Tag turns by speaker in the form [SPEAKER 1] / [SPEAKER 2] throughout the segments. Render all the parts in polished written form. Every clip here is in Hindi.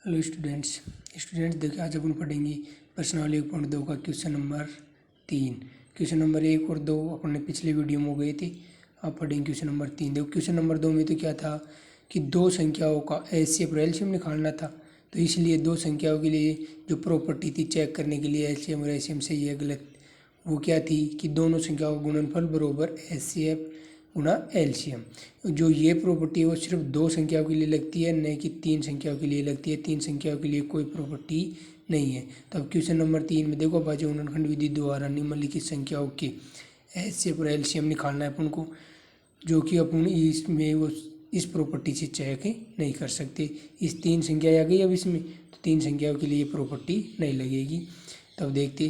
[SPEAKER 1] हेलो स्टूडेंट्स देखिए आज अपन पढ़ेंगे प्रश्नावली 1.2 का क्वेश्चन नंबर 3। क्वेश्चन नंबर 1 और 2 अपन ने पिछले वीडियो में हो गए थे। अब पढ़ेंगे क्वेश्चन नंबर 3। देखो क्वेश्चन नंबर 2 में तो क्या था कि दो संख्याओं का एचसीएफ और एलसीएम निकालना था। तो इसलिए दो संख्याओं के लिए जो प्रॉपर्टी थी चेक करने के लिए एलसीएम और एलसीएम से ये गलत वो क्या थी कि दोनों संख्याओं का गुणनफल बराबर एचसीएफ गुणा एलसीएम। जो ये प्रॉपर्टी है वो सिर्फ दो संख्याओं के लिए लगती है, न कि तीन संख्याओं के लिए लगती है। तीन संख्याओं के लिए कोई प्रॉपर्टी नहीं है। तो अब क्वेश्चन नंबर 3 में देखो भाज्य गुणनखंड विधि द्वारा निम्नलिखित संख्याओं के एचसीएफ और एलसीएम निकालना है अपन को, जो कि अपन इसमें वो इस प्रॉपर्टी से चेक नहीं कर सकते। इस तीन संख्या आ गई अब इसमें, तो तीन संख्याओं के लिए प्रॉपर्टी नहीं लगेगी। तब देखते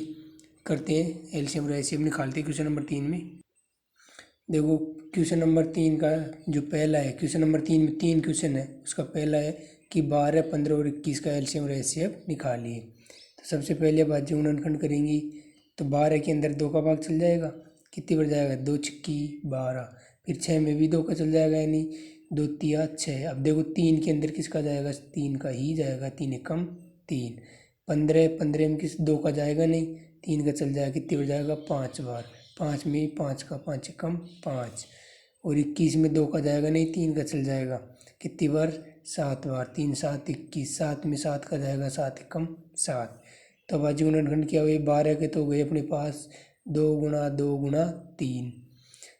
[SPEAKER 1] करते हैं एलसीएम और एलसीएम निकालते हैं क्वेश्चन नंबर 3 में। देखो क्वेश्चन नंबर 3 का जो पहला है, क्वेश्चन नंबर 3 में 3 क्वेश्चन है। उसका पहला है कि 12, 15 और 21 का एलसीएम और एचसीएफ निकालिए। तो सबसे पहले भाज्य गुणनखंड करेंगी तो 12 के अंदर 2 का भाग चल जाएगा, कितनी बार जाएगा 2 छक्की 12। फिर 6 में भी 2 का चल जाएगा, यानी 2 तिया 6। अब देखो 3 के अंदर किसका जाएगा, 3 का ही जाएगा, 3 एकम 3। 15 में किस 2 का जाएगा नहीं, 3 का चल जाएगा, कितनी बार जाएगा 5 बार। 5 में 5 का 5 एकम 5। और 21 में 2 का जाएगा नहीं, 3 का चल जाएगा, कितनी बार 7 बार। 3 7 21। 7 में 7 का जाएगा, 7 एकम 7। तो भाज्य गुणनखंड क्या हुए, 12 के तो गए अपने पास 2 गुणा 2 गुणा 3।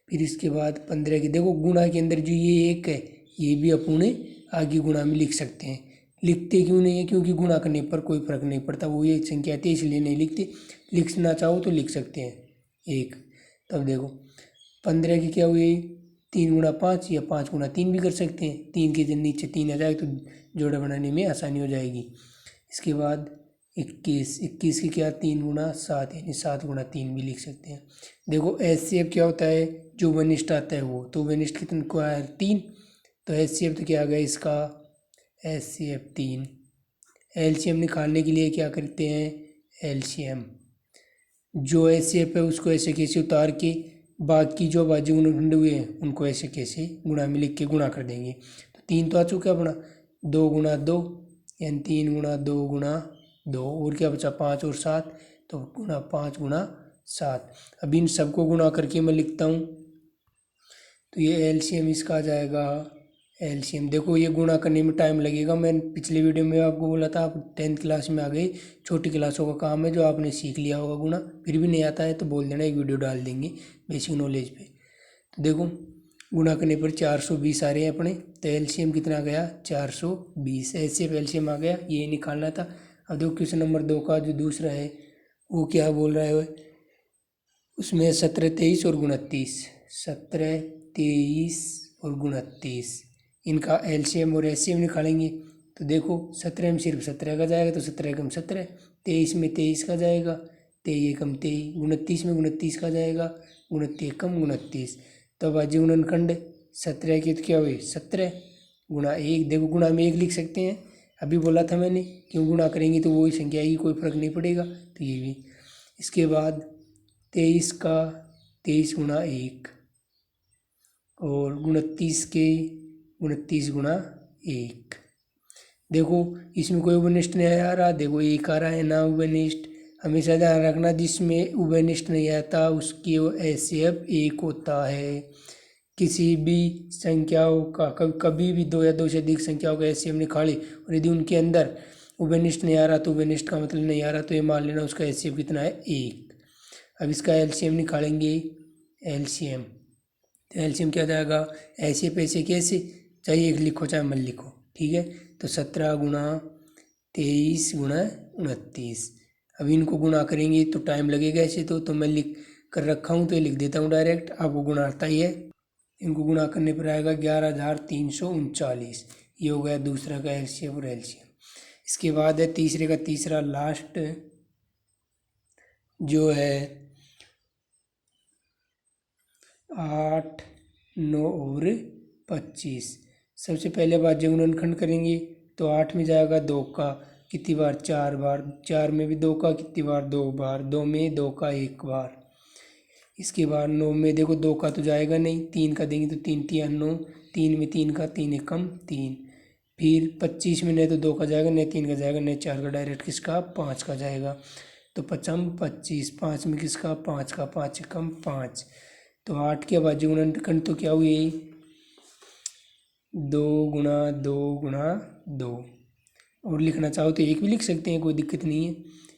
[SPEAKER 1] फिर इसके बाद 15 की देखो गुणा के अंदर जो ये 1 है ये भी अपन आगे गुणा में लिख सकते हैं। लिखते क्यों नहीं है, क्योंकि गुणा करने पर कोई फर्क नहीं पड़ता, वो ये संख्या थी इसलिए नहीं लिखते। लिखना चाहो तो लिख सकते हैं 1। तब देखो 15 की क्या हुई, 3 गुणा 5 या 5 गुणा 3 भी कर सकते हैं। 3 के नीचे 3 आ जाए तो जोड़ा बनाने में आसानी हो जाएगी। इसके बाद 21 की क्या 3 गुणा 7 यानी 7 गुणा 3 भी लिख सकते हैं। देखो एचसीएफ क्या होता है, जो वनिष्ठ आता है वो, तो वनिष्ठ कितना को है 3। तो एचसीएफ तो क्या आ गया इसका एचसीएफ 3। एलसीएम निकालने के लिए क्या करते हैं, एलसीएम जो एचसीएफ है उसको ऐसे कैसे उतार के बाकी जो भाज्य गुणनखंड हुए हैं उनको ऐसे कैसे गुणा में लिख के गुणा कर देंगे। तो 3 तो आ चुका अपना, 2 गुणा 2 यानी 3 गुणा 2 गुणा 2। और क्या बचा 5 और 7, तो गुणा 5 गुणा 7। अब इन सबको गुणा करके मैं लिखता हूँ, तो ये एलसीएम इसका आ जाएगा। एलसीएम देखो ये गुणा करने में टाइम लगेगा। मैं पिछले वीडियो में आपको बोला था आप 10th क्लास में आ गए, छोटी क्लासों का काम है जो आपने सीख लिया होगा गुणा। फिर भी नहीं आता है तो बोल देना, एक वीडियो डाल देंगे बेसिक नॉलेज पे। तो देखो गुणा करने पर 420 आ रहे हैं अपने, तो एलसीएम कितना गया 420। एचसीएफ एलसीएम आ गया, ये निकालना था। अब देखो क्वेश्चन नंबर 2 का जो दूसरा है वो क्या बोल रहा है, उसमें 17, 23 और 29। 17, 23 और 29 इनका एलसीएम और एचसीएम निकालेंगे। तो देखो 17 में सिर्फ 17 का जाएगा, तो 17 एकम 17। 23 में 23 का जाएगा, 23 एकम 23। 29 में 29 का जाएगा, 29 एकम 29। तो भाज्य गुणनखंड 17 की तो क्या हुई 17 गुणा 1। देखो गुणा में 1 लिख सकते हैं, अभी बोला था मैंने, क्यों गुणा करेंगे तो वही संख्या आएगी, कोई फर्क नहीं पड़ेगा। तो ये भी। इसके बाद 23 का 23 गुणा 1 और 29 के 29 गुणा 1। देखो इसमें कोई उभयनिष्ठ नहीं आ रहा, देखो 1 आ रहा है ना उभयनिष्ठ। हमेशा ध्यान रखना जिसमें उभयनिष्ठ नहीं आता उसकी एचसीएफ 1 होता है। किसी भी संख्याओं का कभी भी 2 या 2 से अधिक संख्याओं का एचसीएफ निकाले और यदि उनके अंदर उभयनिष्ठ नहीं आ रहा तो उभयनिष्ठ का मतलब नहीं आ रहा, तो ये मान लेना उसका एचसीएफ कितना है 1। अब इसका एलसीएम निकालेंगे, एलसीएम तो एलसीएम क्या जाएगा, ऐसे पैसे कैसे चाहे 1 लिखो चाहे मत लिखो, ठीक है। तो 17 गुणा 23 गुणा 29। अब इनको गुणा करेंगे तो टाइम लगेगा ऐसे, तो मैं लिख कर रखा हूँ तो ये लिख देता हूँ डायरेक्ट, आपको गुणा आता ही है। इनको गुणा करने पर आएगा 11,339। ये हो गया दूसरा का एलसीएम और एलसीएम। इसके बाद है तीसरे का तीसरा लास्ट जो है 8, 9 और 25। सबसे पहले भाज्य गुणनखंड करेंगे तो 8 में जाएगा 2 का, कितनी बार 4 बार। 4 में भी 2 का, कितनी बार 2 बार। 2 में 2 का 1 बार। इसके बाद 9 में देखो 2 का तो जाएगा नहीं, 3 का देंगे तो 3 तिया 9। 3 में 3 का 3 एकम 3। फिर 25 में नहीं तो 2 का जाएगा, नहीं 3 का जाएगा, नहीं 4 का, डायरेक्ट किसका 5 का जाएगा। तो 5 25, 5 में किसका 5 का, 5 कम 5, तो 8 के अभाज्य गुणनखंड तो क्या हुई 2 गुणा 2 गुणा 2, और लिखना चाहो तो 1 भी लिख सकते हैं, कोई दिक्कत नहीं है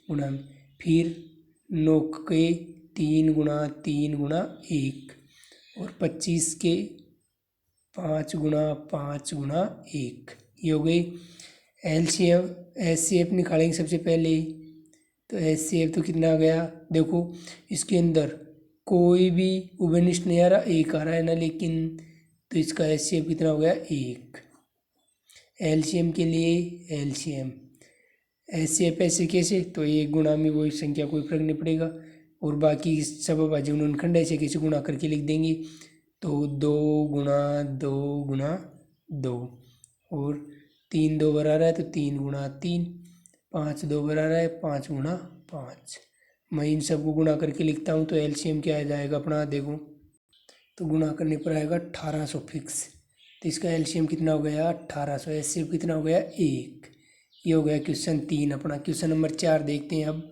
[SPEAKER 1] गुणा में। फिर 9 के 3 गुणा 3 गुणा 1, और 25 के 5 गुणा 5 गुणा 1, ये हो गई एलसीएम। एचसीएफ निकालेंगे सबसे पहले, तो एचसीएफ तो कितना आ गया, देखो इसके अंदर कोई भी उभयनिष्ठ नहीं आ रहा, एक आ रहा है ना, लेकिन तो इसका एचसीएफ कितना हो गया 1। एलसीएम के लिए एलसीएम, एचसीएफ ऐसे कैसे, तो 1 गुणा में वही संख्या, कोई फर्क नहीं पड़ेगा, और बाकी सब अभाज्य गुणनखंड ऐसे कैसे गुणा करके लिख देंगे, तो 2 गुणा 2 गुणा 2, और 3 2 बार आ रहा है तो 3 गुणा 3, 5 2 बार आ रहा है 5 गुणा 5। मैं इन सबको गुणा करके लिखता हूँ, तो एलसीएम क्या आ जाएगा अपना, देखो तो गुणा करने पर आएगा 1800 फिक्स, तो इसका एलसीएम कितना हो गया 1800, एचसीएफ कितना हो गया 1। ये हो गया क्वेश्चन 3 अपना। क्वेश्चन नंबर 4 देखते हैं अब।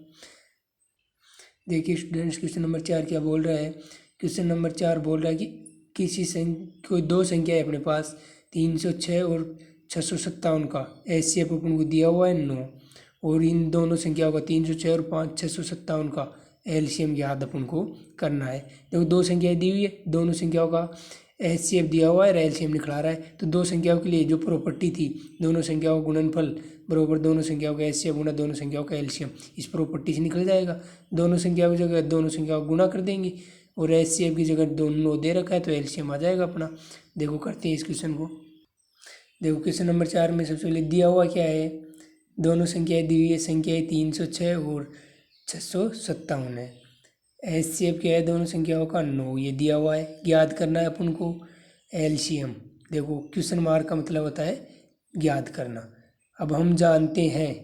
[SPEAKER 1] देखिए स्टूडेंट्स, क्वेश्चन नंबर 4 क्या बोल रहा है, क्वेश्चन नंबर 4 बोल रहा है कि कोई दो संख्या है अपने पास 306 और 657 का, एचसीएफ अपन को दिया हुआ है 9, और इन दोनों संख्याओं का 306 और 657 का एलसीएम याद अपन को करना है। देखो दो संख्याएं दी हुई है, दोनों संख्याओं का एचसीएफ दिया हुआ है और एलसीएम निकला रहा है, तो दो संख्याओं के लिए जो प्रॉपर्टी थी, दोनों संख्याओं का गुणनफल बराबर दोनों संख्याओं का एचसीएफ गुणा दोनों संख्याओं का एलसीएम, इस प्रॉपर्टी से निकल जाएगा। दोनों संख्याओं की जगह दोनों संख्याओं को गुणा कर देंगे, और एचसीएफ की जगह दोनों दे रखा है तो एलसीएम आ जाएगा अपना। देखो करते हैं इस क्वेश्चन को। देखो क्वेश्चन नंबर 4 में सबसे पहले दिया हुआ क्या है, दोनों संख्याएं दी हुई है, संख्याएं 306 और 657 है। एचसीएफ क्या है दोनों संख्याओं का 9, ये दिया हुआ है। ज्ञात करना है अपन को एलसीएम। देखो क्वेश्चन मार्क का मतलब होता है ज्ञात करना। अब हम जानते हैं,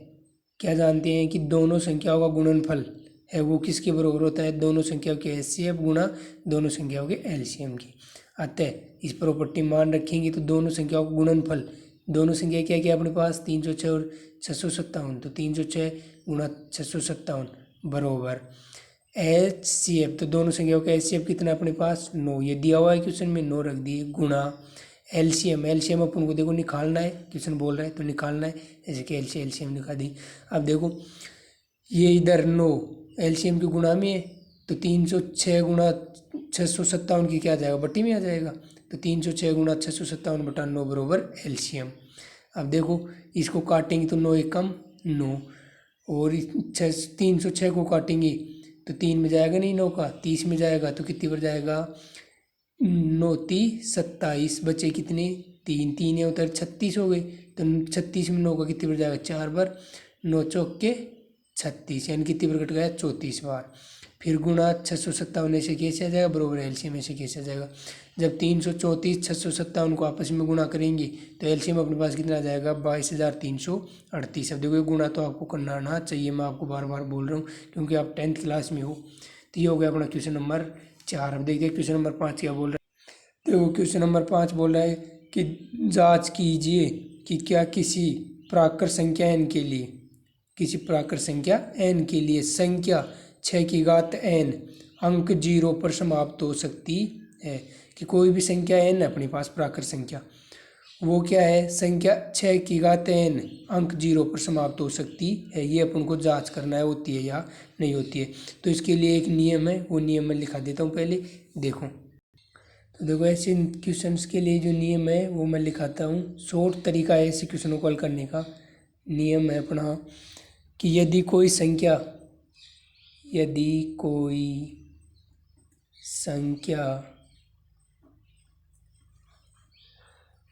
[SPEAKER 1] क्या जानते हैं कि दोनों संख्याओं का गुणनफल है वो किसके बराबर होता है, दोनों संख्याओं के एचसीएफ गुणा दोनों संख्याओं के एलसीएम की। अतः इस प्रॉपर्टी मान रखेंगे तो दोनों संख्याओं का गुणनफल, दोनों संख्या क्या क्या अपने पास 306 और 657, तो 306 गुणा 657 बराबर एचसीएफ, तो दोनों संख्याओं का एचसीएफ कितना अपने पास 9, ये दिया हुआ है क्वेश्चन में 9 रख दिए, गुणा एलसीएम, एलसीएम अपन को देखो निकालना है, क्वेश्चन बोल रहा है तो निकालना है, जैसे कि एलसीएम निकाल दी। अब देखो ये इधर 9 एलसीएम की गुणा में है, तो 306 गुणा 657 की क्या आ जाएगा, बट्टी में आ जाएगा, तो 306 गुणा 657 बटा 9 बराबर एलसीएम। अब देखो इसको काटेंगे तो 9 एकम 9, और 306 को काटेंगे तो 3 में जाएगा नहीं 9 का, 30 में जाएगा तो कितनी बार जाएगा 9 30 27, बचे कितने 3 3 है उधर 36 हो गए, तो 36 में 9 का कितनी बार जाएगा 4 बार, 9 चौक के 36, यानी कितनी बार कट गया 34 बार। फिर गुणा 657 ऐसे कैसे आ जाएगा, बराबर एलसीएम ऐसे कैसे आ जाएगा। जब 334 657 को आपस में गुणा करेंगे तो एलसीएम अपने पास कितना आ जाएगा 22,338। अब देखो ये गुणा तो आपको करना आना चाहिए, मैं आपको बार बार बोल रहा हूँ क्योंकि आप 10th क्लास में हो। तो ये हो गया अपना क्वेश्चन नंबर 4। अब देखिए क्वेश्चन नंबर 5 क्या बोल रहा है। देखो क्वेश्चन नंबर 5 बोल रहा है कि जाँच कीजिए कि क्या किसी प्राकृत संख्या n के लिए, किसी प्राकृत संख्या n के लिए संख्या 6 की घात n अंक 0 पर समाप्त हो सकती है। कि कोई भी संख्या n है अपने पास प्राकृत संख्या, वो क्या है संख्या 6 की घात n अंक 0 पर समाप्त हो सकती है, ये अपन को जांच करना है होती है या नहीं होती है। तो इसके लिए एक नियम है, वो नियम मैं लिखा देता हूँ पहले, देखो। तो देखो ऐसे क्वेश्चंस के लिए जो नियम है वो मैं लिखाता हूँ। शॉर्ट तरीका है ऐसे क्वेश्चनों को हल करने का। नियम है अपना कि यदि कोई संख्या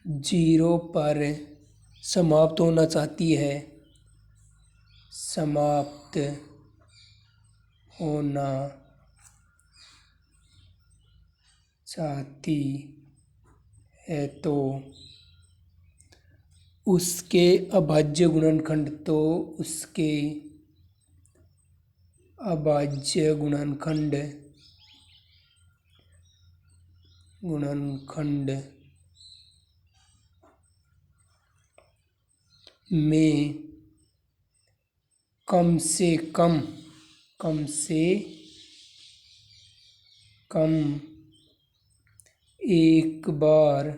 [SPEAKER 1] 0 पर समाप्त होना चाहती है, समाप्त होना चाहती है तो उसके अभाज्य गुणनखंड, तो उसके अभाज्य गुणनखंड में कम से कम एक बार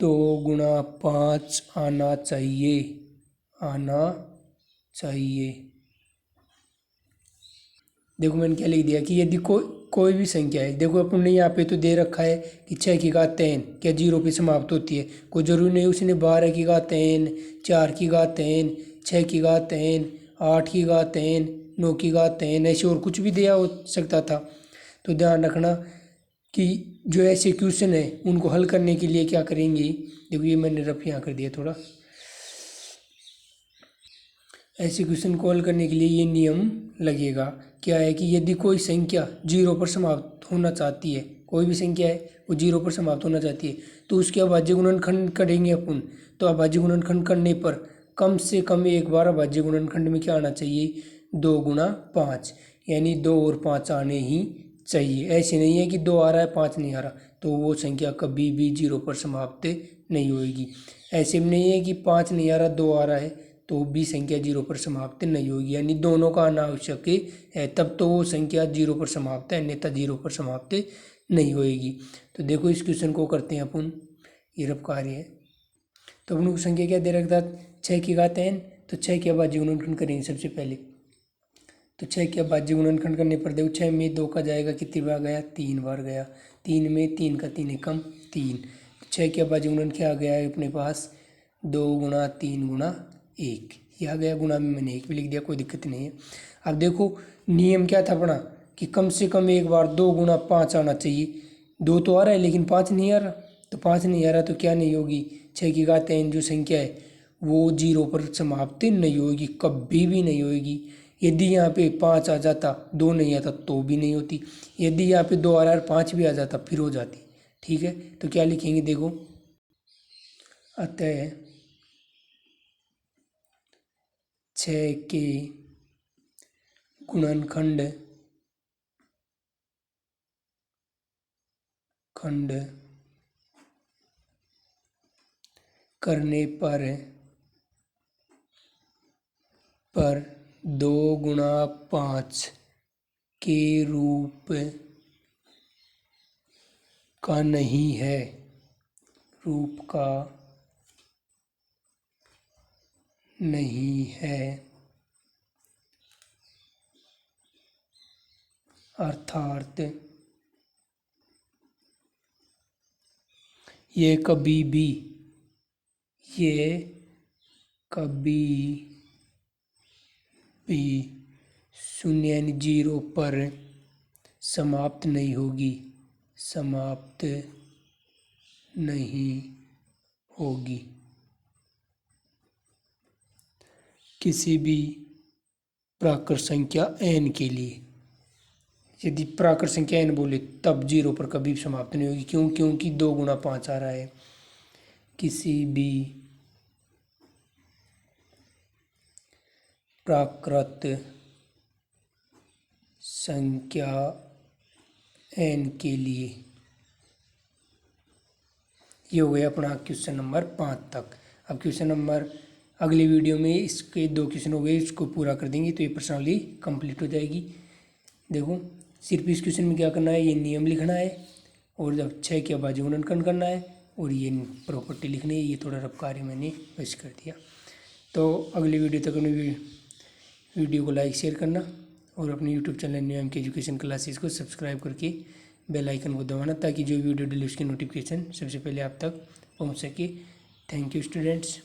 [SPEAKER 1] 2 गुणा 5 आना चाहिए। देखो मैंने क्या लिख दिया कि यदि कोई भी संख्या है, देखो अपन ने यहाँ पे तो दे रखा है कि 6 की घात n क्या 0 पे समाप्त होती है। कोई जरूरी नहीं उसने 12 की घात n, 4 की घात n, 6 की घात n, 8 की घात n, 9 की घात n ऐसे और कुछ भी दिया हो सकता था। तो ध्यान रखना कि जो ऐसे क्वेश्चन है उनको हल करने के लिए क्या करेंगे। देखो ये मैंने रफ यहाँ कर दिया थोड़ा। ऐसे क्वेश्चन को हल करने के लिए ये नियम लगेगा, क्या है कि यदि कोई संख्या 0 पर समाप्त होना चाहती है, कोई भी संख्या है वो 0 पर समाप्त होना चाहती है, तो उसके अभाज्य गुणनखंड करेंगे अपन। तो अभाज्य गुणनखंड करने पर कम से कम एक बार अभाज्य गुणनखंड में क्या आना चाहिए, 2 गुणा 5, यानी 2 और 5 आने ही चाहिए। ऐसे नहीं है कि 2 आ रहा है 5 नहीं आ रहा, तो वो संख्या कभी भी 0 पर समाप्त नहीं होगी। ऐसे में नहीं है कि 5 नहीं आ रहा 2 आ रहा है तो भी संख्या 0 पर समाप्त नहीं होगी, यानी दोनों का आना आवश्यक है, तब तो वो संख्या 0 पर समाप्त है, अन्यथा 0 पर समाप्त नहीं होएगी। तो देखो इस क्वेश्चन को करते हैं अपन, ये रफ कार्य है। तो अपन को संख्या क्या दे रखा था, 6 की घात n, तो 6 के अभाज्य गुणनखंड करेंगे सबसे पहले। तो 6 के अभाज्य गुणनखंड करने पर देखो 6 में 2 का जाएगा, कितनी बार गया, 3 बार गया। 3 में 3 का 3 एकम 3। 6 के अभाज्य गुणन क्या आ गया है अपने पास, 2 गुणा 3 गुणा 1, ये आ गया। गुणा में मैंने 1 भी लिख दिया, कोई दिक्कत नहीं है। अब देखो नियम क्या था अपना कि कम से कम एक बार 2 गुणा 5 आना चाहिए। 2 तो आ रहा है लेकिन 5 नहीं आ रहा, तो 5 नहीं आ रहा तो क्या नहीं होगी, 6 की घात n जो संख्या है वो 0 पर समाप्त नहीं होगी, कभी भी नहीं होगी। यदि यहाँ पे 5 आ जाता, 2 नहीं आता तो भी नहीं होती। यदि यहाँ पे 2 आ रहा है 5 भी आ जाता फिर हो जाती। ठीक है, तो क्या लिखेंगे देखो, अतः 6 के गुणनखंड करने पर 2 गुणा 5 के रूप का नहीं है, रूप का नहीं है, अर्थात ये कभी भी शून्य यानी 0 पर समाप्त नहीं होगी, किसी भी प्राकृत संख्या n के लिए। यदि प्राकृत संख्या n बोले तब 0 पर कभी समाप्त नहीं होगी, क्यों, क्योंकि 2 गुणा 5 आ रहा है। किसी भी प्राकृत संख्या n के लिए। ये हो गया अपना क्वेश्चन नंबर 5 तक। अब क्वेश्चन नंबर अगली वीडियो में इसके 2 क्वेश्चन हो गए, इसको पूरा कर देंगे तो ये प्रश्नावली कंप्लीट हो जाएगी। देखो सिर्फ इस क्वेश्चन में क्या करना है, ये नियम लिखना है और जब 6 के अभाज्य गुणनखंड करना है और ये प्रॉपर्टी लिखनी है। ये थोड़ा रफ कार्य मैंने वैसे कर दिया। तो अगली वीडियो तक अपनी वीडियो को लाइक शेयर करना और अपने यूट्यूब चैनल न्यू एम के एजुकेशन क्लासेस को सब्सक्राइब करके बेल आइकन को दबाना, ताकि जो वीडियो डिलीट उसकी नोटिफिकेशन सबसे पहले आप तक पहुंच सके। Thank you students.